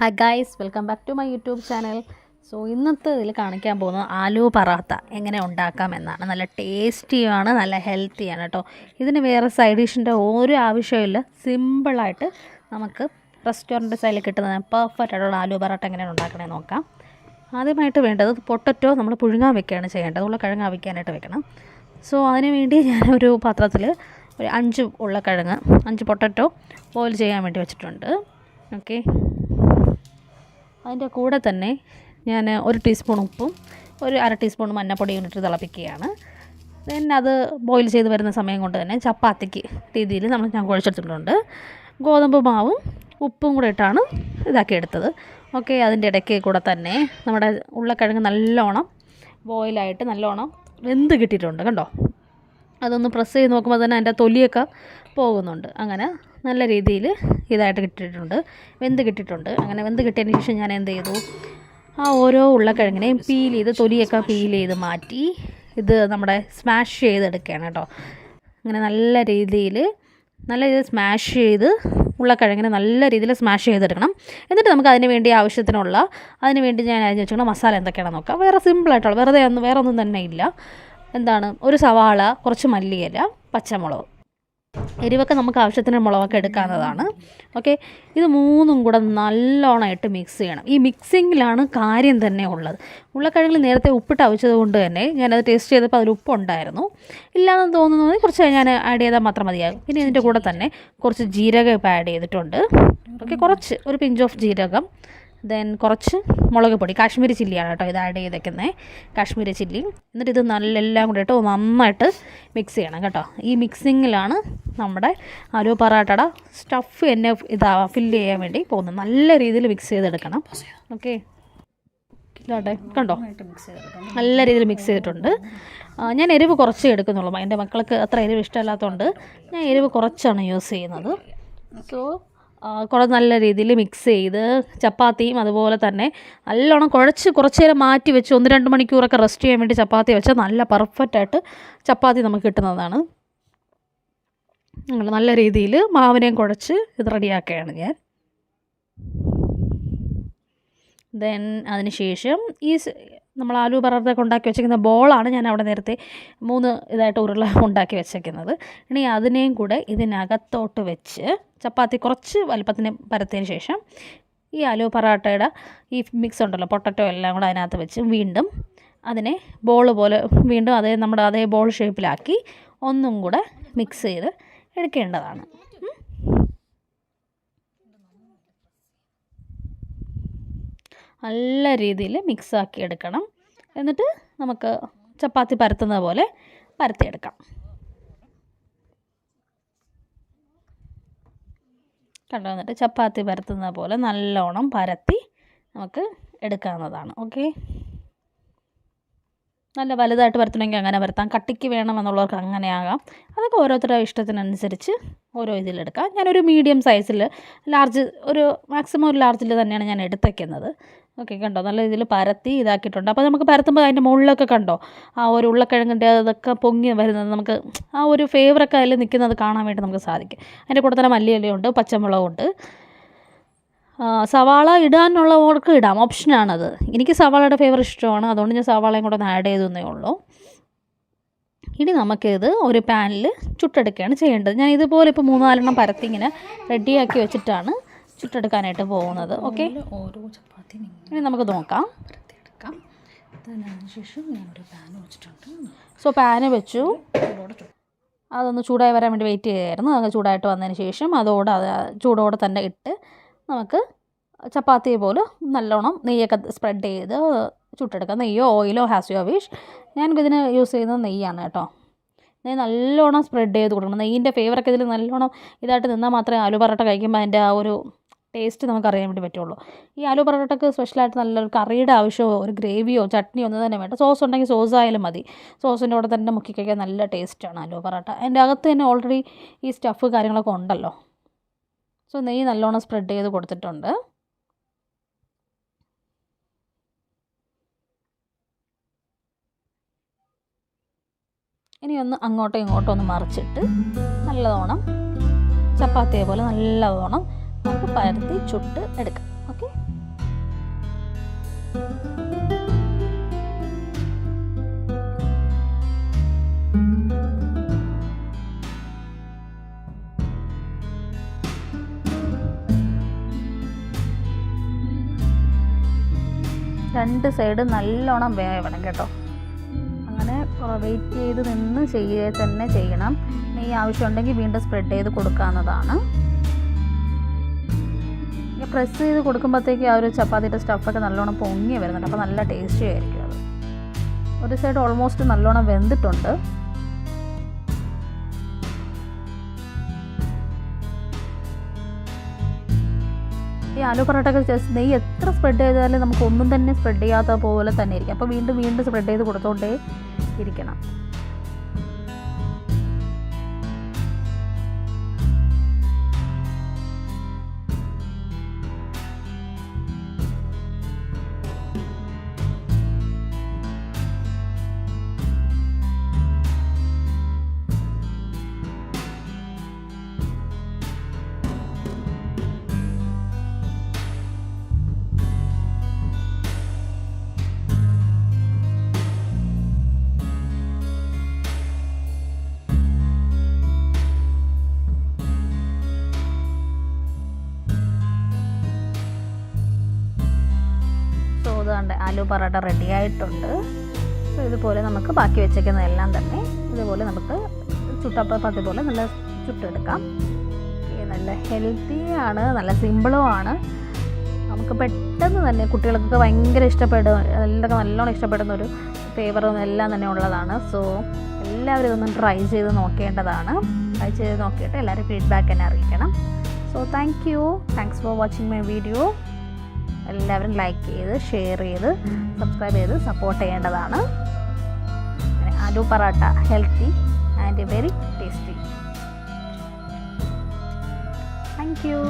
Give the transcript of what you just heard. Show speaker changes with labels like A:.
A: Hi guys, welcome back to my YouTube channel. So ഇന്നത്തെ ഇതിൽ കാണിക്കാൻ പോകുന്നത് ആലു പറാത്ത എങ്ങനെ ഉണ്ടാക്കാമെന്നാണ്. നല്ല ടേസ്റ്റിയാണ്, നല്ല ഹെൽത്തിയാണ് കേട്ടോ. ഇതിന് വേറെ സൈഡ് ഡിഷിൻ്റെ ഒരു ആവശ്യമില്ല. സിമ്പിളായിട്ട് നമുക്ക് റെസ്റ്റോറൻറ്റ് സ്റ്റൈലിൽ കിട്ടുന്ന പെർഫെക്റ്റ് ആയിട്ടുള്ള ആലു പറാത്ത എങ്ങനെയാണ് ഉണ്ടാക്കണമെന്ന് നോക്കാം. ആദ്യമായിട്ട് വേണ്ടത് പൊട്ടറ്റോ നമ്മൾ പുഴുങ്ങാൻ വെക്കുകയാണ് ചെയ്യേണ്ടത്. ഉരുളക്കിഴങ്ങ് അവിക്കാനായിട്ട് വെക്കണം. സോ അതിന് വേണ്ടി ഞാനൊരു പാത്രത്തിൽ ഒരു 5 ഉരുളക്കിഴങ്ങ് 5 പൊട്ടറ്റോ ബോയിൽ ചെയ്യാൻ വേണ്ടി വെച്ചിട്ടുണ്ട്. ഓക്കെ, അതിൻ്റെ കൂടെ തന്നെ ഞാൻ 1 ടീസ്പൂൺ ഉപ്പും 1/2 ടീസ്പൂൺ മഞ്ഞൾപ്പൊടിയും ഇട്ട് തിളപ്പിക്കുകയാണ്. ദെൻ അത് ബോയിൽ ചെയ്ത് വരുന്ന സമയം കൊണ്ട് തന്നെ ചപ്പാത്തിക്ക് രീതിയിൽ ഞാൻ കുഴച്ചെടുത്തിട്ടുണ്ട്. ഗോതമ്പ് മാവും ഉപ്പും കൂടെ ഇട്ടാണ് ഇതാക്കിയെടുത്തത്. ഓക്കെ, അതിൻ്റെ ഇടയ്ക്ക് കൂടെ തന്നെ നമ്മുടെ ഉരുളക്കിഴങ്ങ് നല്ലോണം ബോയിലായിട്ട് നല്ലോണം വെന്ത് കിട്ടിയിട്ടുണ്ട്. കണ്ടോ, അതൊന്ന് പ്രസ് ചെയ്ത് നോക്കുമ്പോൾ തന്നെ അതിൻ്റെ തൊലിയൊക്കെ പോകുന്നുണ്ട്. അങ്ങനെ നല്ല രീതിയിൽ ഇതായിട്ട് കിട്ടിയിട്ടുണ്ട്, വെന്ത് കിട്ടിയിട്ടുണ്ട്. അങ്ങനെ വെന്ത് കിട്ടിയതിന് ശേഷം ഞാൻ എന്ത് ചെയ്തു, ആ ഓരോ ഉരുളക്കിഴങ്ങിനെയും പീൽ ചെയ്ത് തൊലിയൊക്കെ പീൽ ചെയ്ത് മാറ്റി ഇത് നമ്മുടെ സ്മാഷ് ചെയ്തെടുക്കുകയാണ് കേട്ടോ. അങ്ങനെ നല്ല രീതിയിൽ സ്മാഷ് ചെയ്ത് ഉരുളക്കിഴങ്ങിനെ നല്ല രീതിയിൽ സ്മാഷ് ചെയ്തെടുക്കണം. എന്നിട്ട് നമുക്ക് അതിന് വേണ്ടി അതിന് വേണ്ടി ഞാൻ അരിഞ്ഞ് വെച്ചിരിക്കുന്ന മസാല എന്തൊക്കെയാണെന്ന് നോക്കാം. വേറെ സിമ്പിളായിട്ടുള്ള വേറെ ഒന്നും തന്നെ ഇല്ല. എന്താണ്, ഒരു സവാള, കുറച്ച് മല്ലിയില, പച്ചമുളക്, എരിവൊക്കെ നമുക്ക് ആവശ്യത്തിന് മുളകൊക്കെ എടുക്കാവുന്നതാണ്. ഓക്കെ, ഇത് മൂന്നും കൂടെ നല്ലോണമായിട്ട് മിക്സ് ചെയ്യണം. ഈ മിക്സിങ്ങിലാണ് കാര്യം തന്നെ ഉള്ളത്. ഉരുളക്കിഴങ്ങിൽ നേരത്തെ ഉപ്പിട്ട് അവിച്ചത് കൊണ്ട് തന്നെ ഞാനത് ടേസ്റ്റ് ചെയ്തപ്പോൾ അതിൽ ഉപ്പുണ്ടായിരുന്നു. ഇല്ലാന്ന് തോന്നുന്നത് കുറച്ച് ഞാൻ ആഡ് ചെയ്താൽ മാത്രം മതിയാകും. പിന്നെ ഇതിൻ്റെ കൂടെ തന്നെ കുറച്ച് ജീരകം ഇപ്പോൾ ആഡ് ചെയ്തിട്ടുണ്ട്. ഓക്കെ, ഒരു പിഞ്ച് ഓഫ് ജീരകം, ദെൻ കുറച്ച് മുളക് പൊടി, കാശ്മീരി ചില്ലിയാണ് കേട്ടോ ഇത് ആഡ് ചെയ്തേക്കുന്നത്, കാശ്മീരി ചില്ലി. എന്നിട്ട് ഇത് എല്ലാം കൂടെ ഇട്ട് നന്നായിട്ട് മിക്സ് ചെയ്യണം കേട്ടോ. ഈ മിക്സിങ്ങിലാണ് നമ്മുടെ ആലു പറാട്ടയുടെ സ്റ്റഫ് എന്നെ ഫില്ല് ചെയ്യാൻ വേണ്ടി പോകുന്നത്. നല്ല രീതിയിൽ മിക്സ് ചെയ്തെടുക്കണം. ഓക്കെ, ഇതാട്ടെ കണ്ടോ, നല്ല രീതിയിൽ മിക്സ് ചെയ്തിട്ടുണ്ട്. ഞാൻ എരിവ് കുറച്ചേ എടുക്കുന്നുള്ളൂ. എൻ്റെ മക്കൾക്ക് അത്ര എരിവ് ഇഷ്ടമല്ലാത്തതുകൊണ്ട് ഞാൻ എരിവ് കുറച്ചാണ് യൂസ് ചെയ്യുന്നത്. സോ നല്ല രീതിയിൽ മിക്സ് ചെയ്ത് ചപ്പാത്തിയും അതുപോലെ തന്നെ നല്ലോണം കുറച്ച് നേരം മാറ്റി വെച്ച് 1-2 മണിക്കൂറൊക്കെ റെസ്റ്റ് ചെയ്യാൻ വേണ്ടി ചപ്പാത്തി വെച്ചാൽ നല്ല പെർഫെക്റ്റായിട്ട് ചപ്പാത്തി നമുക്ക് കിട്ടുന്നതാണ്. നല്ല രീതിയിൽ മാവിനെയും കുഴച്ച് ഇത് റെഡിയാക്കുകയാണ് ഞാൻ. ദെൻ അതിന് ശേഷം നമ്മൾ ആലു പറാത്തയൊക്കെ ഉണ്ടാക്കി വെച്ചിരിക്കുന്ന ബോളാണ് ഞാൻ അവിടെ നേരത്തെ 3 ഇതായിട്ട് ഉരുള ഉണ്ടാക്കി വെച്ചേക്കുന്നത്. ഇനി അതിനെയും കൂടെ ഇതിനകത്തോട്ട് വെച്ച് ചപ്പാത്തി കുറച്ച് വലുപ്പത്തിന് പരത്തിയതിന് ശേഷം ഈ ആലു പറാട്ടയുടെ ഈ മിക്സ് ഉണ്ടല്ലോ, പൊട്ടറ്റോ എല്ലാം കൂടെ അതിനകത്ത് വെച്ച് വീണ്ടും അതിനെ ബോൾ പോലെ വീണ്ടും അതേ ബോൾ ഷേപ്പിലാക്കി ഒന്നും കൂടെ മിക്സ് ചെയ്ത് എടുക്കേണ്ടതാണ്. നല്ല രീതിയിൽ മിക്സാക്കി എടുക്കണം. എന്നിട്ട് നമുക്ക് ചപ്പാത്തി പരത്തുന്നത് പോലെ പരത്തിയെടുക്കാം. കണ്ടോ, എന്നിട്ട് ചപ്പാത്തി പരത്തുന്നത് പോലെ നല്ലോണം പരത്തി നമുക്ക് എടുക്കാവുന്നതാണ്. ഓക്കെ, നല്ല വലുതായിട്ട് പരത്തണമെങ്കിൽ അങ്ങനെ പരത്താം, കട്ടിക്ക് വേണമെന്നുള്ളവർക്ക് അങ്ങനെ ആകാം. അതൊക്കെ ഓരോരുത്തരുടെ ഇഷ്ടത്തിനനുസരിച്ച് ഓരോ ഇതിലെടുക്കാം. ഞാനൊരു മീഡിയം സൈസിൽ മാക്സിമം ഒരു ലാർജിൽ തന്നെയാണ് ഞാൻ എടുത്തേക്കുന്നത്. ഓക്കെ, കണ്ടോ, നല്ല രീതിയിൽ പരത്തി ഇതാക്കിയിട്ടുണ്ട്. അപ്പോൾ നമുക്ക് പരത്തുമ്പോൾ അതിൻ്റെ മുകളിലൊക്കെ കണ്ടോ ആ ഒരു ഉരുളക്കിഴങ്ങിൻ്റെ അതൊക്കെ പൊങ്ങി വരുന്നത്, നമുക്ക് ആ ഒരു ഫ്ലേവറൊക്കെ അതിൽ നിൽക്കുന്നത് കാണാൻ വേണ്ടി നമുക്ക് സാധിക്കും. അതിൻ്റെ കൂടെ തന്നെ മല്ലിയിലയുണ്ട്, പച്ചമുളകുണ്ട്. സവാള ഇടാനുള്ളവർക്ക് ഇടാം, ഓപ്ഷനാണത്. എനിക്ക് സവാളയുടെ ഫ്ലേവർ ഇഷ്ടമാണ്, അതുകൊണ്ട് ഞാൻ സവാളയും കൂടെ ഒന്ന് ആഡ് ചെയ്തേ ഉള്ളൂ. ഇനി നമുക്കിത് ഒരു പാനിൽ ചുട്ടെടുക്കുകയാണ് ചെയ്യേണ്ടത്. ഞാൻ ഇതുപോലെ ഇപ്പോൾ 3-4 പരത്തി ഇങ്ങനെ റെഡിയാക്കി വെച്ചിട്ടാണ് ചുട്ടെടുക്കാനായിട്ട് പോകുന്നത്. ഓക്കെ, ഇനി നമുക്ക് നോക്കാം. അതിനുശേഷം ഞാനൊരു പാൻ വെച്ചിട്ടുണ്ട്. സോ പാന് വെച്ചു, അതൊന്ന് ചൂടായി വരാൻ വേണ്ടി വെയിറ്റ് ചെയ്യായിരുന്നു. അത് ചൂടായിട്ട് വന്നതിന് ശേഷം ചൂടോടെ തന്നെ ഇട്ട് നമുക്ക് ചപ്പാത്തി പോലെ നല്ലോണം നെയ്യൊക്കെ സ്പ്രെഡ് ചെയ്ത് ചുട്ടെടുക്കാം. നെയ്യോ ഓയിലോ ഹാസ് യുവർ വിഷ്. ഞാനിതിന് യൂസ് ചെയ്യുന്നത് നെയ്യാണ് കേട്ടോ. നെയ്യ് നല്ലോണം സ്പ്രെഡ് ചെയ്ത് കൊടുക്കണം. നെയ്യിൻ്റെ ഫ്ലേവറൊക്കെ ഇതിൽ നല്ലോണം ഇതായിട്ട് നിന്നാൽ മാത്രമേ ആലു പറാട്ട കഴിക്കുമ്പോൾ അതിൻ്റെ ആ ഒരു ടേസ്റ്റ് നമുക്ക് അറിയാൻ വേണ്ടി പറ്റുള്ളൂ. ഈ ആലു പറാട്ടയ്ക്ക് സ്പെഷ്യലായിട്ട് നല്ലൊരു കറിയുടെ ആവശ്യമോ ഒരു ഗ്രേവിയോ ചട്നിയോ ഒന്നും തന്നെ വേണ്ട. സോസ് ഉണ്ടെങ്കിൽ സോസ് ആയാലും മതി. സോസിൻ്റെ കൂടെ തന്നെ മുക്കി കഴിക്കാൻ നല്ല ടേസ്റ്റാണ് ആലു പറാട്ട. അതിൻ്റെ അകത്ത് തന്നെ ഓൾറെഡി ഈ സ്റ്റഫ് കാര്യങ്ങളൊക്കെ ഉണ്ടല്ലോ. സോ നെയ്യ് നല്ലോണം സ്പ്രെഡ് ചെയ്ത് കൊടുത്തിട്ടുണ്ട്. ഇനി ഒന്ന് അങ്ങോട്ടോ ഇങ്ങോട്ടോ ഒന്ന് മറിച്ചിട്ട് നല്ലവണ്ണം ചപ്പാത്തിയെ പോലെ നല്ലവണ്ണം നമുക്ക് പരത്തി ചുട്ട് എടുക്കാം. ഓക്കെ, രണ്ട് സൈഡ് നല്ലോണം വേവണം കേട്ടോ. അങ്ങനെ വെയിറ്റ് ചെയ്ത് നിന്ന് തന്നെ ചെയ്യണം. നെയ്യ് ആവശ്യമുണ്ടെങ്കിൽ വീണ്ടും സ്പ്രെഡ് ചെയ്ത് കൊടുക്കാവുന്നതാണ്. പ്രസ് ചെയ്ത് കൊടുക്കുമ്പോഴത്തേക്ക് ആ ഒരു ചപ്പാത്തിയുടെ സ്റ്റഫൊക്കെ നല്ലോണം പൊങ്ങി വരുന്നുണ്ട്. അപ്പോൾ നല്ല ടേസ്റ്റി ആയിരിക്കും അത്. ഒരു സൈഡ് ഓൾമോസ്റ്റ് നല്ലോണം വെന്തിട്ടുണ്ട്. ഈ ആലു പൊറോട്ടയൊക്കെ ജസ്റ്റ് നെയ്യ് എത്ര സ്പ്രെഡ് ചെയ്താലും നമുക്ക് ഒന്നും തന്നെ സ്പ്രെഡ് ചെയ്യാത്ത പോലെ തന്നെ ഇരിക്കും. അപ്പോൾ വീണ്ടും സ്പ്രെഡ് ചെയ്ത് കൊടുത്തോണ്ടേ ഇരിക്കണം. ആലു പൊറോട്ട റെഡി ആയിട്ടുണ്ട്. സോ ഇതുപോലെ നമുക്ക് ബാക്കി വെച്ചേക്കുന്നതെല്ലാം തന്നെ ഇതുപോലെ നമുക്ക് ചുട്ടപ്പത്തി പോലെ നല്ല ചുട്ടെടുക്കാം. നല്ല ഹെൽത്തിയാണ്, നല്ല സിമ്പിളും ആണ്. നമുക്ക് പെട്ടെന്ന് തന്നെ കുട്ടികൾക്കൊക്കെ ഭയങ്കര ഇഷ്ടപ്പെടും, എല്ലാവർക്കും നല്ലോണം ഇഷ്ടപ്പെടുന്ന ഒരു ഫ്ലേവറും എല്ലാം തന്നെ ഉള്ളതാണ്. സോ എല്ലാവരും ഇതൊന്നും ട്രൈ ചെയ്ത് നോക്കേണ്ടതാണ്. ട്രൈ ചെയ്ത് നോക്കിയിട്ട് എല്ലാവരും ഫീഡ്ബാക്ക് എന്നെ അറിയിക്കണം. So thanks for watching my video. എല്ലാവരും ലൈക്ക് ചെയ്ത് ഷെയർ ചെയ്ത് സബ്സ്ക്രൈബ് ചെയ്ത് സപ്പോർട്ട് ചെയ്യേണ്ടതാണ്. Aloo parotta healthy and very tasty. Thank you.